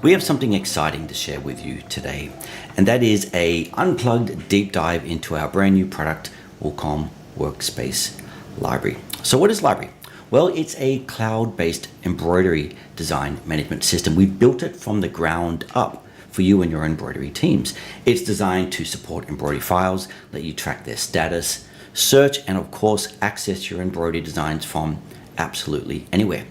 We have something exciting to share with you today, and that is a unplugged deep dive into our brand new product, Wilcom Workspace Library. So what is Library? Well, it's a cloud-based embroidery design management system. We've built it from the ground up for you and your embroidery teams. It's designed to support embroidery files, let you track their status, search, and of course, access your embroidery designs from absolutely anywhere.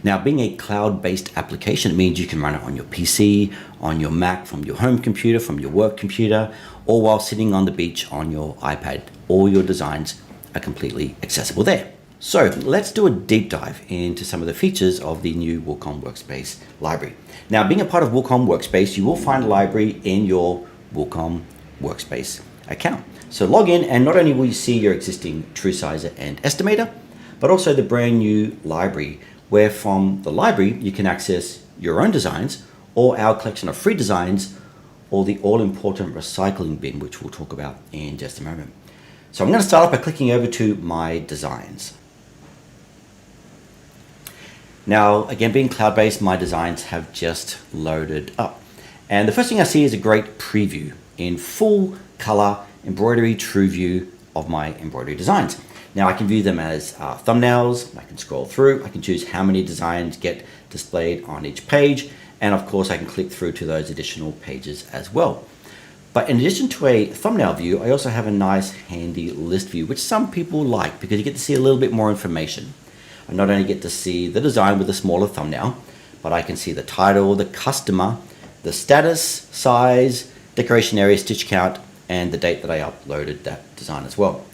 Now, being a cloud-based application, it means you can run it on your PC, on your Mac, from your home computer, from your work computer, or while sitting on the beach on your iPad. All your designs are completely accessible there. So let's do a deep dive into some of the features of the new Wilcom Workspace Library. Now, being a part of Wilcom Workspace, you will find a library in your Wilcom Workspace account. So log in, and not only will you see your existing true sizer and estimator, but also the brand new library, where from the library you can access your own designs or our collection of free designs, or the all-important recycling bin, which we'll talk about in just a moment. So I'm going to start off by clicking over to My Designs. Now, again, being cloud-based, my designs have just loaded up. And the first thing I see is a great preview in full color embroidery true view of my embroidery designs. Now I can view them as thumbnails, I can scroll through, I can choose how many designs get displayed on each page, and of course I can click through to those additional pages as well. But in addition to a thumbnail view, I also have a nice handy list view, which some people like because you get to see a little bit more information. I not only get to see the design with a smaller thumbnail, but I can see the title, the customer, the status, size, decoration area, stitch count, and the date that I uploaded that design as well.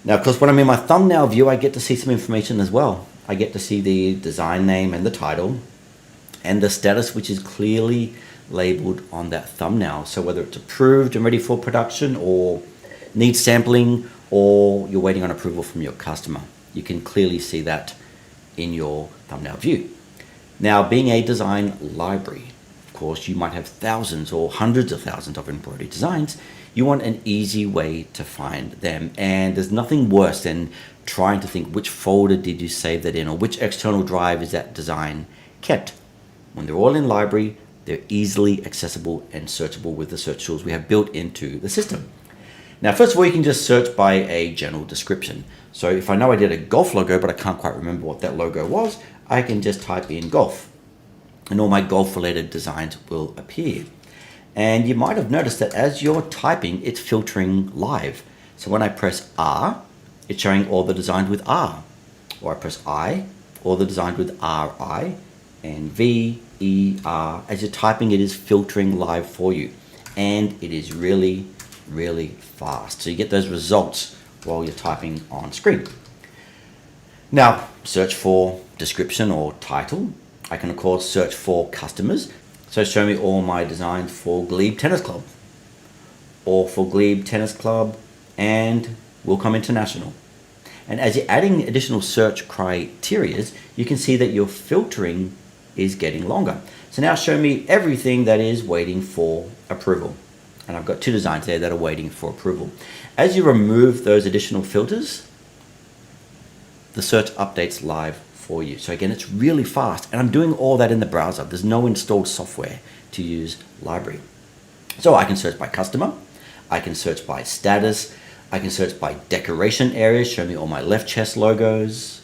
Now, of course, when I'm in my thumbnail view, I get to see some information as well. I get to see the design name and the title, and the status, which is clearly labeled on that thumbnail. So whether it's approved and ready for production, or needs sampling, or you're waiting on approval from your customer, you can clearly see that in your thumbnail view. Now, being a design library, of course, you might have thousands or hundreds of thousands of embroidery designs. You want an easy way to find them, and there's nothing worse than trying to think which folder did you save that in, or which external drive is that design kept. When they're all in library, they're easily accessible and searchable with the search tools we have built into the system. Now, first of all, you can just search by a general description. So if I know I did a golf logo, but I can't quite remember what that logo was, I can just type in golf, and all my golf related designs will appear. And you might have noticed that as you're typing, it's filtering live. So when I press R, it's showing all the designs with R. Or I press I, all the designs with RI, and V, E, R. As you're typing, it is filtering live for you. And it is really, really fast. So you get those results while you're typing on screen. Now, search for description or title. I can, of course, search for customers. So show me all my designs for Glebe Tennis Club, or for Glebe Tennis Club and Wilcom International. And as you're adding additional search criteria, you can see that your filtering is getting longer. So now show me everything that is waiting for approval. And I've got two designs there that are waiting for approval. As you remove those additional filters, the search updates live for you. So again, it's really fast, and I'm doing all that in the browser. There's no installed software to use Library. So I can search by customer, I can search by status, I can search by decoration areas, show me all my left chest logos,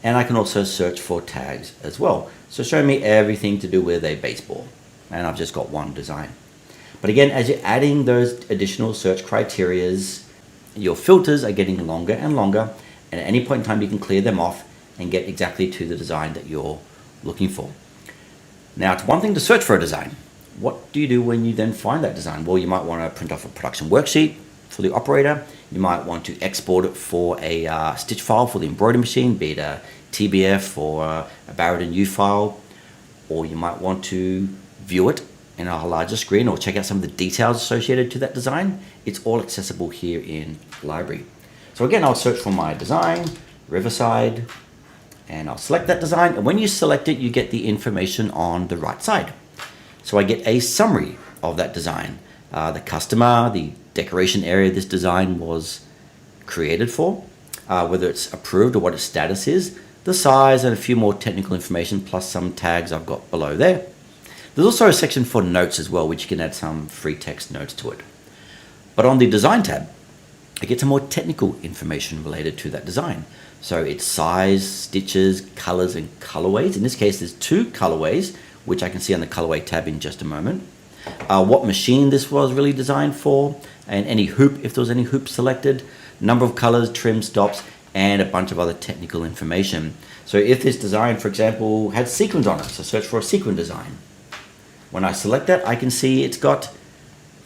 and I can also search for tags as well. So show me everything to do with a baseball, and I've just got one design. But again, as you're adding those additional search criterias, your filters are getting longer and longer, and at any point in time you can clear them off and get exactly to the design that you're looking for. Now, it's one thing to search for a design. What do you do when you then find that design? Well, you might want to print off a production worksheet for the operator. You might want to export it for a stitch file for the embroidery machine, be it a TBF or a Barrett and U file, or you might want to view it in a larger screen or check out some of the details associated to that design. It's all accessible here in Library. So again, I'll search for my design, Riverside, and I'll select that design. And when you select it, you get the information on the right side. So I get a summary of that design, the customer, the decoration area this design was created for, whether it's approved or what its status is, the size, and a few more technical information, plus some tags I've got below there. There's also a section for notes as well, which you can add some free text notes to it. But on the design tab, I get some more technical information related to that design. So it's size, stitches, colors, and colorways. In this case, there's 2 colorways, which I can see on the colorway tab in just a moment. What machine this was really designed for, and any hoop, if there was any hoop selected, number of colors, trim, stops, and a bunch of other technical information. So if this design, for example, had sequins on it, so search for a sequin design. When I select that, I can see it's got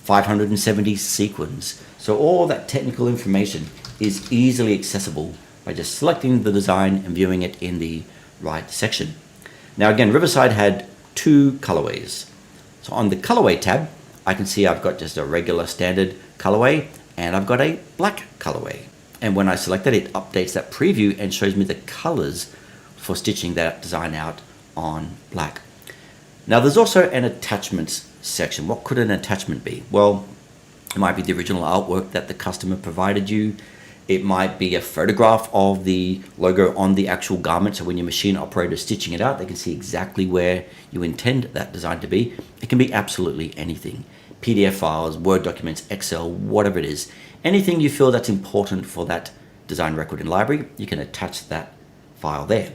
570 sequins. So all that technical information is easily accessible by just selecting the design and viewing it in the right section. Now again, Riverside had 2 colorways. So on the colorway tab, I can see I've got just a regular standard colorway and I've got a black colorway. And when I select that, it updates that preview and shows me the colors for stitching that design out on black. Now there's also an attachments section. What could an attachment be? Well, it might be the original artwork that the customer provided you. It might be a photograph of the logo on the actual garment, so when your machine operator is stitching it out, they can see exactly where you intend that design to be. It can be absolutely anything. PDF files, Word documents, Excel, whatever it is. Anything you feel that's important for that design record in library, you can attach that file there.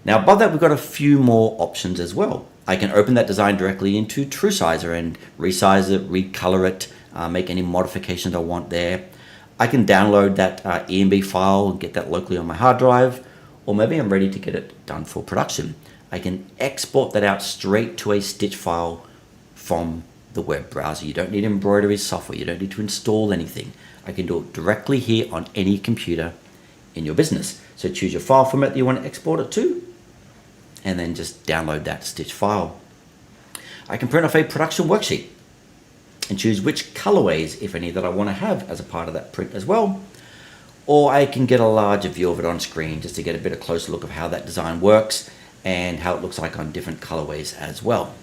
Now above that, we've got a few more options as well. I can open that design directly into TrueSizer and resize it, recolor it, make any modifications I want there. I can download that EMB file and get that locally on my hard drive, or maybe I'm ready to get it done for production. I can export that out straight to a stitch file from the web browser. You don't need embroidery software. You don't need to install anything. I can do it directly here on any computer in your business. So choose your file format that you want to export it to, and then just download that stitch file. I can print off a production worksheet and choose which colorways, if any, that I want to have as a part of that print as well. Or I can get a larger view of it on screen just to get a bit of closer look of how that design works and how it looks like on different colorways as well.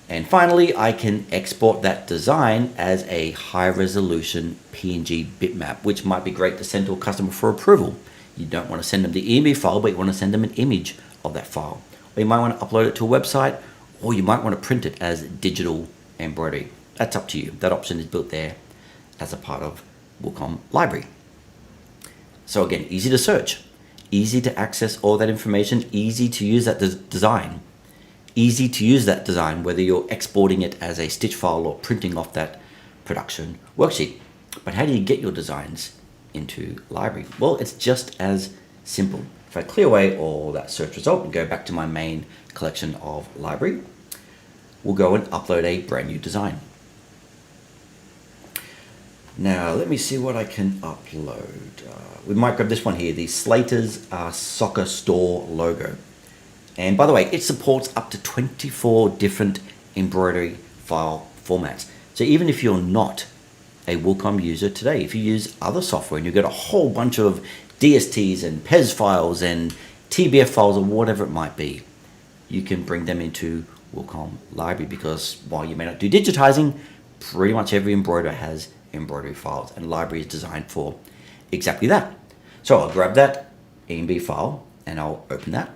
And finally, I can export that design as a high resolution PNG bitmap, which might be great to send to a customer for approval. You don't want to send them the EMB file, but you want to send them an image of that file. Or you might want to upload it to a website, or you might want to print it as digital embroidery. That's up to you. That option is built there as a part of Wilcom Library. So again, easy to search, easy to access all that information, easy to use that design. Easy to use that design, whether you're exporting it as a stitch file or printing off that production worksheet. But how do you get your designs into library? Well, it's just as simple. If I clear away all that search result and go back to my main collection of library, we'll go and upload a brand new design. Now, let me see what I can upload. We might grab this one here, the Slater's Soccer Store logo. And by the way, it supports up to 24 different embroidery file formats. So even if you're not a Wilcom user today, if you use other software and you get a whole bunch of DSTs and PES files and TBF files or whatever it might be, you can bring them into Wilcom Library, because while you may not do digitizing, pretty much every embroiderer has embroidery files, and library is designed for exactly that. So I'll grab that EMB file and I'll open that.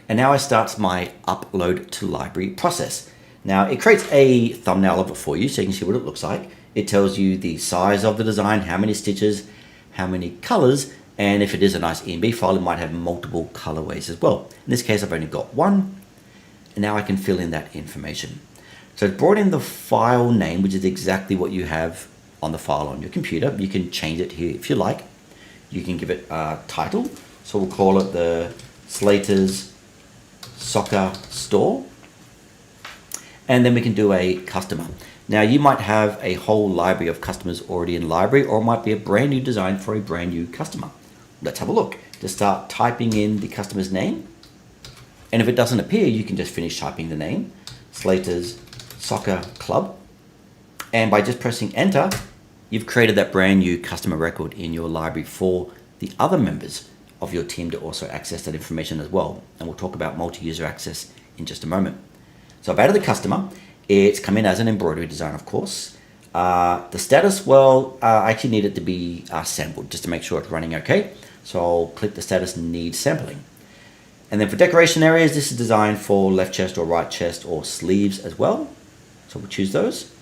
And now I start my upload to library process. Now it creates a thumbnail of it for you so you can see what it looks like. It tells you the size of the design, how many stitches, how many colors, and if it is a nice EMB file, it might have multiple colorways as well. In this case, I've only got one, and now I can fill in that information. So it's brought in the file name, which is exactly what you have on the file on your computer. You can change it here if you like. You can give it a title. So we'll call it the Slater's Soccer Store. And then we can do a customer. Now you might have a whole library of customers already in library, or it might be a brand new design for a brand new customer. Let's have a look. Just start typing in the customer's name. And if it doesn't appear, you can just finish typing the name, Slater's Soccer Club. And by just pressing enter, you've created that brand new customer record in your library for the other members of your team to also access that information as well. And we'll talk about multi-user access in just a moment. So I've added the customer. It's come in as an embroidery design, of course. The status, well, I actually need it to be sampled just to make sure it's running okay. So I'll click the status needs sampling. And then for decoration areas, this is designed for left chest or right chest or sleeves as well. So we'll choose those.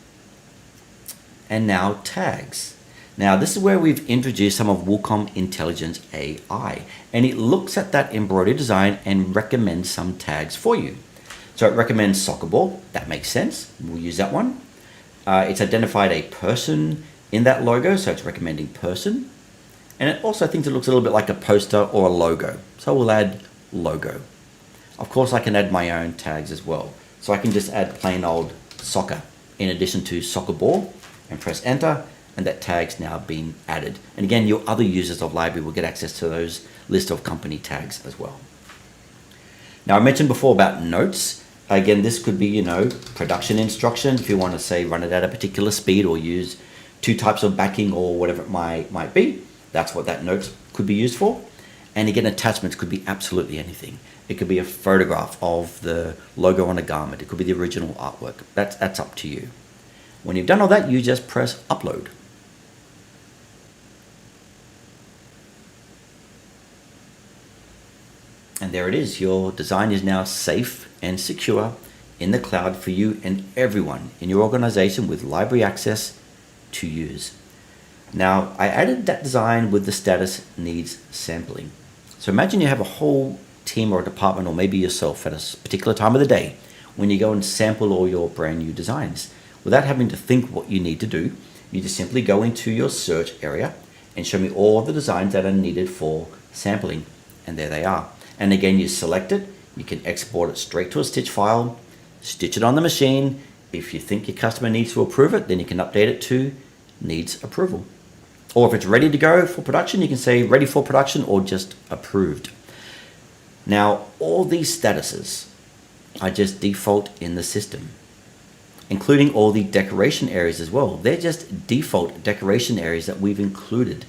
And now tags. Now this is where we've introduced some of Wilcom Intelligence AI, and it looks at that embroidery design and recommends some tags for you. So it recommends soccer ball. That makes sense. We'll use that one. It's identified a person in that logo, so it's recommending person. And it also thinks it looks a little bit like a poster or a logo. So we'll add logo. Of course, I can add my own tags as well. So I can just add plain old soccer in addition to soccer ball and press enter, and that tag's now been added. And again, your other users of library will get access to those list of company tags as well. Now I mentioned before about notes. Again, this could be, production instructions if you want to say run it at a particular speed or use 2 types of backing or whatever it might be. That's what that note could be used for. And again, attachments could be absolutely anything. It could be a photograph of the logo on a garment. It could be the original artwork. That's up to you. When you've done all that, you just press upload. And there it is. Your design is now safe and secure in the cloud for you and everyone in your organization with library access to use. Now, I added that design with the status needs sampling. So imagine you have a whole team or a department or maybe yourself at a particular time of the day when you go and sample all your brand new designs. Without having to think what you need to do, you just simply go into your search area and show me all the designs that are needed for sampling. And there they are. And again, you select it, you can export it straight to a stitch file, stitch it on the machine. If you think your customer needs to approve it, then you can update it to needs approval. Or if it's ready to go for production, you can say ready for production or just approved. Now, all these statuses are just default in the system, including all the decoration areas as well. They're just default decoration areas that we've included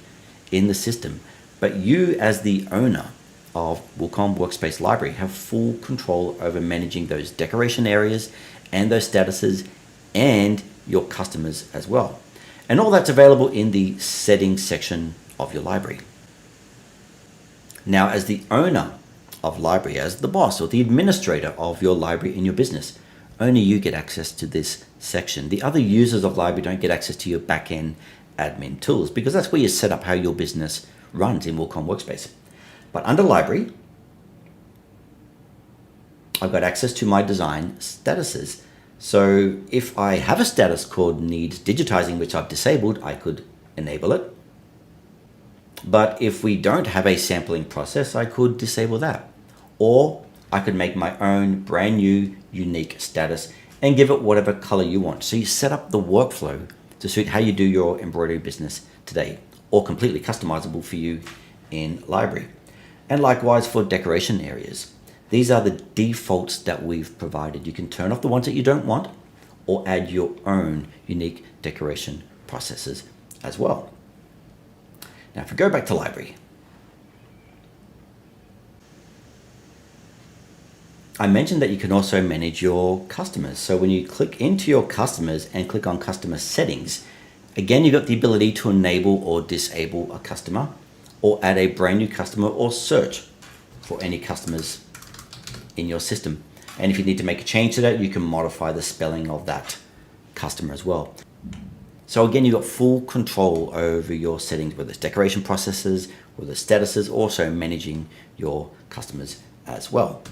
in the system. But you as the owner of WilcomWorkspace Library have full control over managing those decoration areas and those statuses and your customers as well. And all that's available in the settings section of your library. Now, as the owner of library, as the boss or the administrator of your library in your business, only you get access to this section. The other users of library don't get access to your back-end admin tools because that's where you set up how your business runs in Wilcom Workspace. But under library, I've got access to my design statuses. So if I have a status called needs digitizing, which I've disabled, I could enable it. But if we don't have a sampling process, I could disable that. Or I could make my own brand new unique status and give it whatever color you want. So you set up the workflow to suit how you do your embroidery business today, or completely customizable for you in library. And likewise for decoration areas. These are the defaults that we've provided. You can turn off the ones that you don't want or add your own unique decoration processes as well. Now, if we go back to library, I mentioned that you can also manage your customers. So when you click into your customers and click on customer settings, again, you've got the ability to enable or disable a customer or add a brand new customer or search for any customers in your system. And if you need to make a change to that, you can modify the spelling of that customer as well. So again, you've got full control over your settings, whether it's decoration processes, whether it's statuses, also managing your customers as well.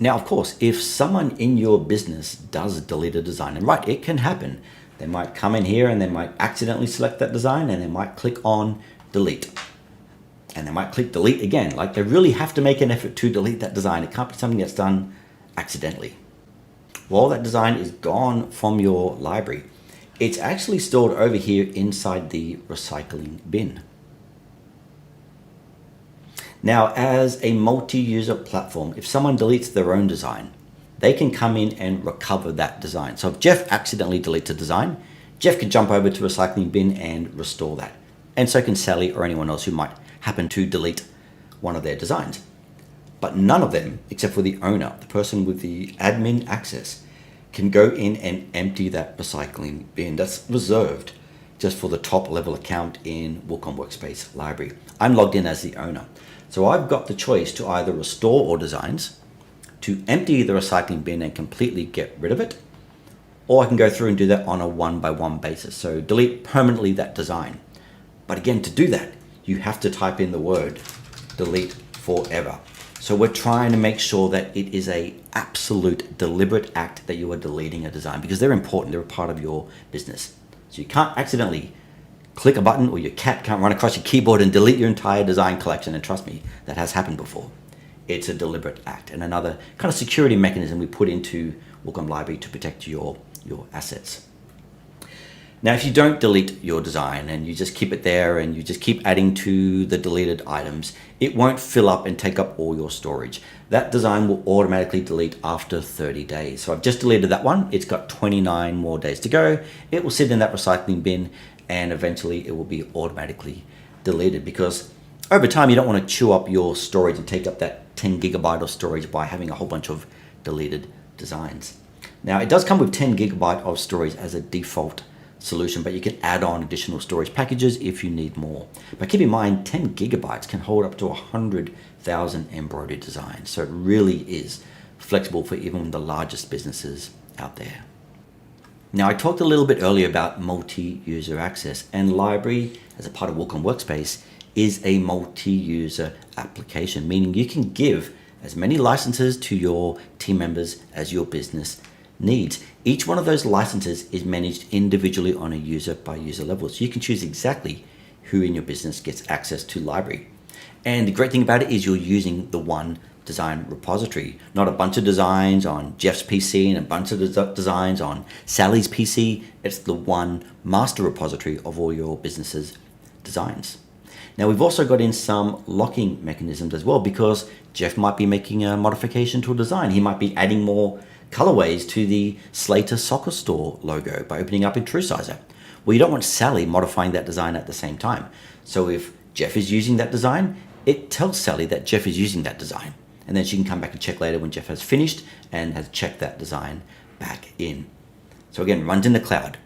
Now, of course, if someone in your business does delete a design, and right, it can happen. They might come in here and they might accidentally select that design and they might click on delete. And they might click delete again. Like they really have to make an effort to delete that design. It can't be something that's done accidentally. While that design is gone from your library, it's actually stored over here inside the recycling bin. Now, as a multi-user platform, if someone deletes their own design, they can come in and recover that design. So if Jeff accidentally deletes a design, Jeff can jump over to recycling bin and restore that. And so can Sally or anyone else who might happen to delete one of their designs. But none of them, except for the owner, the person with the admin access, can go in and empty that recycling bin. That's reserved just for the top level account in WilcomWorkspace Library. I'm logged in as the owner. So I've got the choice to either restore all designs, to empty the recycling bin and completely get rid of it, or I can go through and do that on a one-by-one basis. So delete permanently that design. But again, to do that, you have to type in the word delete forever. So we're trying to make sure that it is a absolute deliberate act that you are deleting a design, because they're important, they're a part of your business. So you can't accidentally click a button, or your cat can't run across your keyboard and delete your entire design collection. And trust me, that has happened before. It's a deliberate act, and another kind of security mechanism we put into Wilcom Library to protect your assets. Now, if you don't delete your design and you just keep it there and you just keep adding to the deleted items, it won't fill up and take up all your storage. That design will automatically delete after 30 days. So I've just deleted that one. It's got 29 more days to go. It will sit in that recycling bin, and eventually it will be automatically deleted, because over time you don't want to chew up your storage and take up that 10 gigabyte of storage by having a whole bunch of deleted designs. Now, it does come with 10 gigabyte of storage as a default solution, but you can add on additional storage packages if you need more. But keep in mind, 10 gigabytes can hold up to 100,000 embroidery designs. So it really is flexible for even the largest businesses out there. Now, I talked a little bit earlier about multi-user access, and Library, as a part of Wilcom Workspace, is a multi-user application, meaning you can give as many licenses to your team members as your business needs. Each one of those licenses is managed individually on a user by user level. So you can choose exactly who in your business gets access to Library. And the great thing about it is you're using the one design repository, not a bunch of designs on Jeff's PC and a bunch of designs on Sally's PC. It's the one master repository of all your business's designs. Now, we've also got in some locking mechanisms as well, because Jeff might be making a modification to a design. He might be adding more colorways to the Slater Soccer Store logo by opening up in TrueSizer. Well, you don't want Sally modifying that design at the same time. So if Jeff is using that design, it tells Sally that Jeff is using that design. And then she can come back and check later when Jeff has finished and has checked that design back in. So again, runs in the cloud.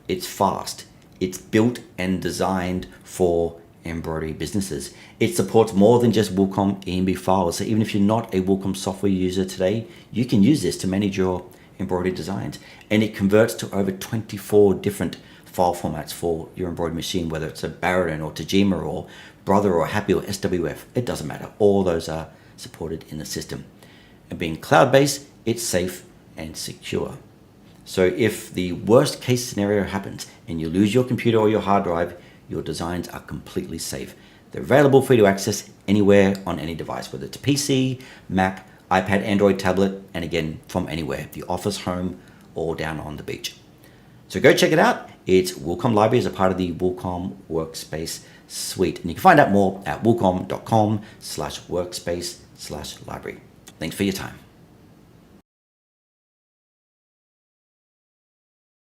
It's fast. It's built and designed for embroidery businesses. It supports more than just Wilcom EMB files. So even if you're not a Wilcom software user today, you can use this to manage your embroidery designs. And it converts to over 24 different file formats for your embroidery machine, whether it's a Baradin or Tajima or Brother or Happy or SWF. It doesn't matter. All those are supported in the system. And being cloud-based, it's safe and secure. So if the worst case scenario happens and you lose your computer or your hard drive, your designs are completely safe. They're available for you to access anywhere on any device, whether it's a PC, Mac, iPad, Android, tablet, and again, from anywhere, the office, home, or down on the beach. So go check it out. It's Wilcom Library as a part of the Wilcom Workspace suite. And you can find out more at wilcom.com/workspace/library. Thanks for your time.